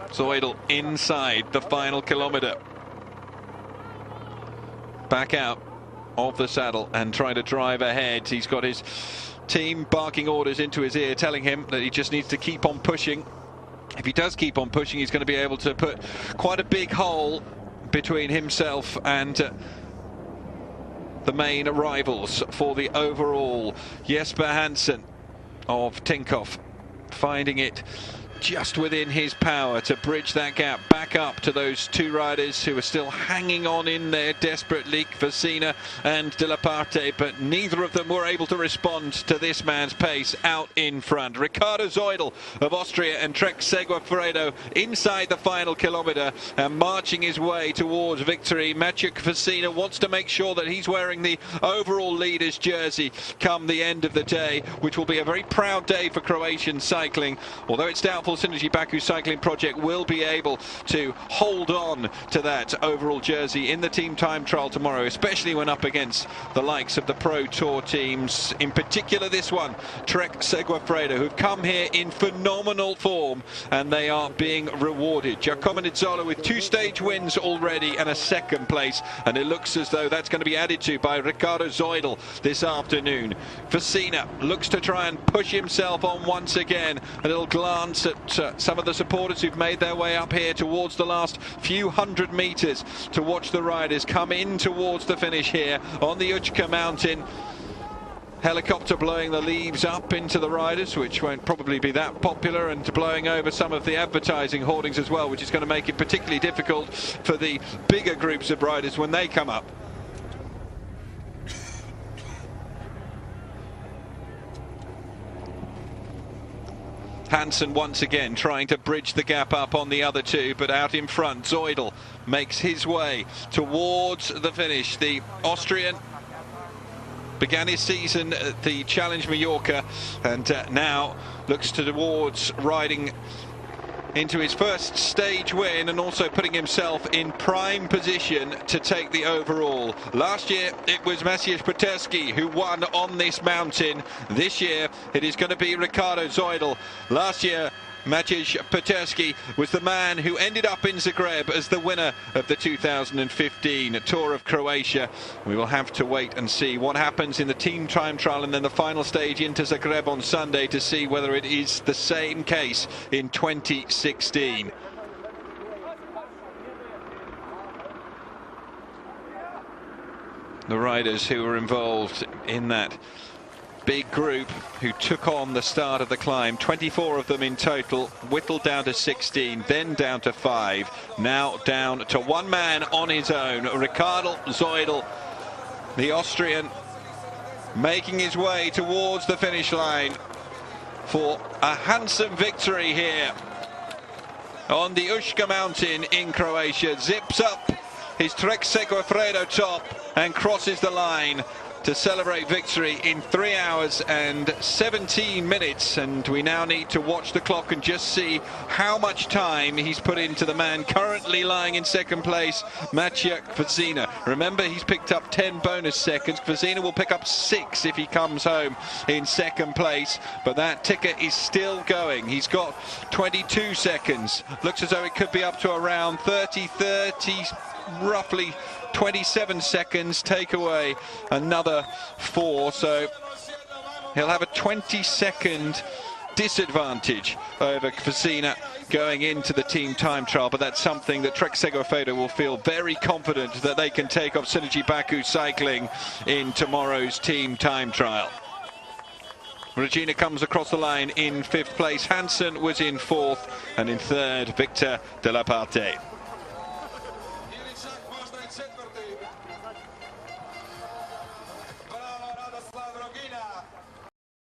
Zoidl inside the final kilometre. Back out of the saddle and trying to drive ahead. He's got his team barking orders into his ear, telling him that he just needs to keep on pushing. If he does keep on pushing, he's going to be able to put quite a big hole between himself and the main rivals for the overall. Jesper Hansen of Tinkoff finding it just within his power to bridge that gap back up to those two riders who are still hanging on in there desperately, Vecina and De La Parte, but neither of them were able to respond to this man's pace out in front. Ricardo Zoidl of Austria and Trek Segafredo inside the final kilometre and marching his way towards victory. Maciej Vecina wants to make sure that he's wearing the overall leader's jersey come the end of the day, which will be a very proud day for Croatian cycling, although it's doubtful Synergy Baku Cycling Project will be able to hold on to that overall jersey in the team time trial tomorrow, especially when up against the likes of the Pro Tour teams, in particular this one, Trek Segafredo, who've come here in phenomenal form and they are being rewarded. Giacomo Nizzolo with 2 stage wins already and a 2nd place, and it looks as though that's going to be added to by Ricardo Zoidl this afternoon. Vecina looks to try and push himself on once again. A little glance at some of the supporters who've made their way up here towards the last few hundred meters to watch the riders come in towards the finish here on the Uchka mountain. Helicopter blowing the leaves up into the riders, which won't probably be that popular, and blowing over some of the advertising hoardings as well, which is going to make it particularly difficult for the bigger groups of riders when they come up. Hansen once again trying to bridge the gap up on the other two, but out in front Zoidl makes his way towards the finish. The Austrian began his season at the Challenge Mallorca and now looks towards riding into his first stage win and also putting himself in prime position to take the overall. Last year it was Maciej Peterski who won on this mountain. This year it is going to be Ricardo Zoidl. Last year Maciej Peterski was the man who ended up in Zagreb as the winner of the 2015 Tour of Croatia. We will have to wait and see what happens in the team time trial and then the final stage into Zagreb on Sunday to see whether it is the same case in 2016. The riders who were involved in that big group who took on the start of the climb, 24 of them in total, whittled down to 16, then down to 5, now down to one man on his own. Ricardo Zoidl, the Austrian, making his way towards the finish line for a handsome victory here on the Uchka mountain in Croatia. Zips up his Trek Segafredo top and crosses the line to celebrate victory in 3 hours and 17 minutes, and we now need to watch the clock and just see how much time he's put into the man currently lying in 2nd place, Maciej Vecina. Remember, he's picked up 10 bonus seconds. Vecina will pick up 6 if he comes home in 2nd place, but that ticker is still going. He's got 22 seconds. Looks as though it could be up to around 30, roughly 27 seconds. Take away another 4, so he'll have a 20-second disadvantage over Vecina going into the team time trial, but that's something that Trek Segafredo will feel very confident that they can take off Synergy Baku Cycling in tomorrow's team time trial. Regina comes across the line in 5th place. Hansen was in 4th, and in 3rd Victor De La Parte.